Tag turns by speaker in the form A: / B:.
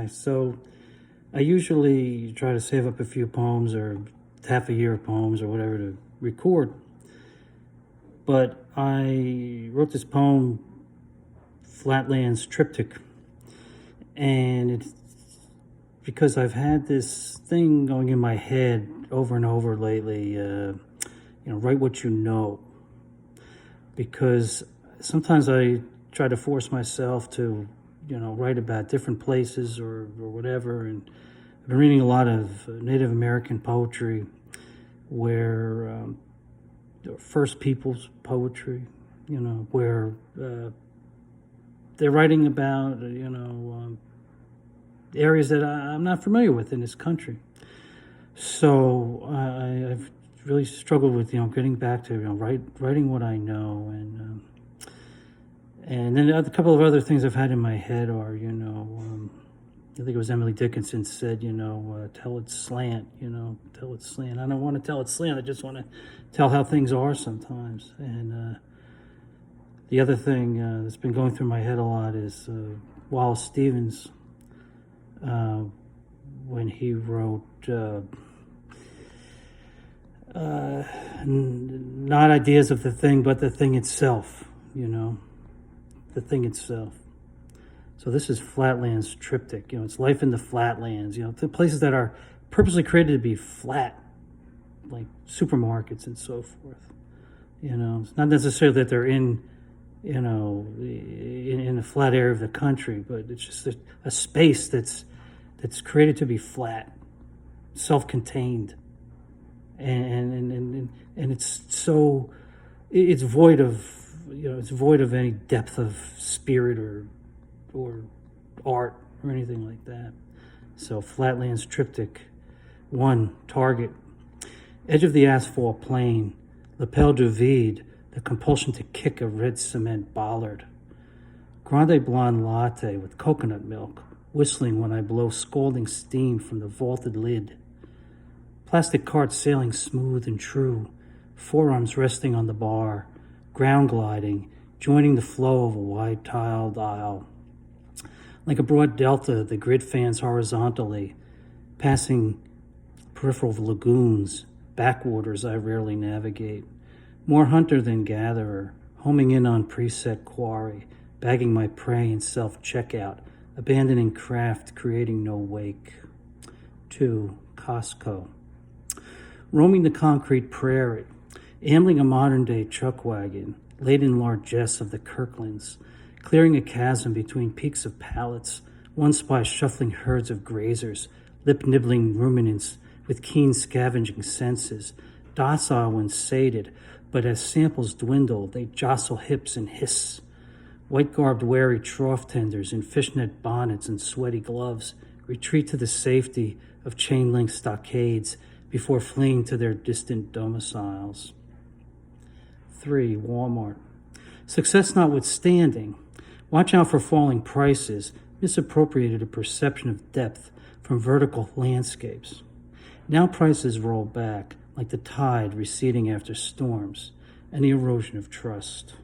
A: So I usually try to save up a few poems or half a year of poems or whatever to record. But I wrote this poem, Flatlands Triptych, and it's because I've had this thing going in my head over and over lately, write what you know. Because sometimes I try to force myself to, write about different places or whatever. And I've been reading a lot of Native American poetry where First Peoples poetry, where they're writing about, areas that I'm not familiar with in this country. So I've really struggled with, getting back to, writing what I know. And then a couple of other things I've had in my head are, I think it was Emily Dickinson said, tell it slant, tell it slant. I don't want to tell it slant. I just want to tell how things are sometimes. And the other thing that's been going through my head a lot is Wallace Stevens, when he wrote not ideas of the thing, but the thing itself, the thing itself. So this is Flatlands Triptych. It's life in the flatlands, the places that are purposely created to be flat, like supermarkets and so forth. It's not necessarily that they're in a flat area of the country, but it's just a space that's created to be flat, self-contained, and it's so it's void of it's void of any depth of spirit or art or anything like that. So Flatlands Triptych. 1. Target. Edge of the asphalt plain. Lapel du vide. The compulsion to kick a red cement bollard. Grande blonde latte with coconut milk, whistling when I blow scalding steam from the vaulted lid. Plastic cart sailing smooth and true, forearms resting on the bar, ground gliding, joining the flow of a wide tiled aisle. Like a broad delta, the grid fans horizontally, passing peripheral lagoons, backwaters I rarely navigate. More hunter than gatherer, homing in on preset quarry, bagging my prey in self-checkout, abandoning craft, creating no wake. 2. Costco. Roaming the concrete prairie, ambling a modern-day chuck wagon, laden largesse of the Kirklands, clearing a chasm between peaks of pallets, once by shuffling herds of grazers, lip-nibbling ruminants with keen scavenging senses, docile when sated, but as samples dwindle, they jostle hips and hiss. White-garbed wary trough tenders in fishnet bonnets and sweaty gloves retreat to the safety of chain-link stockades before fleeing to their distant domiciles. 3. Walmart. Success notwithstanding, watch out for falling prices, misappropriated a perception of depth from vertical landscapes. Now prices roll back like the tide receding after storms, and the erosion of trust.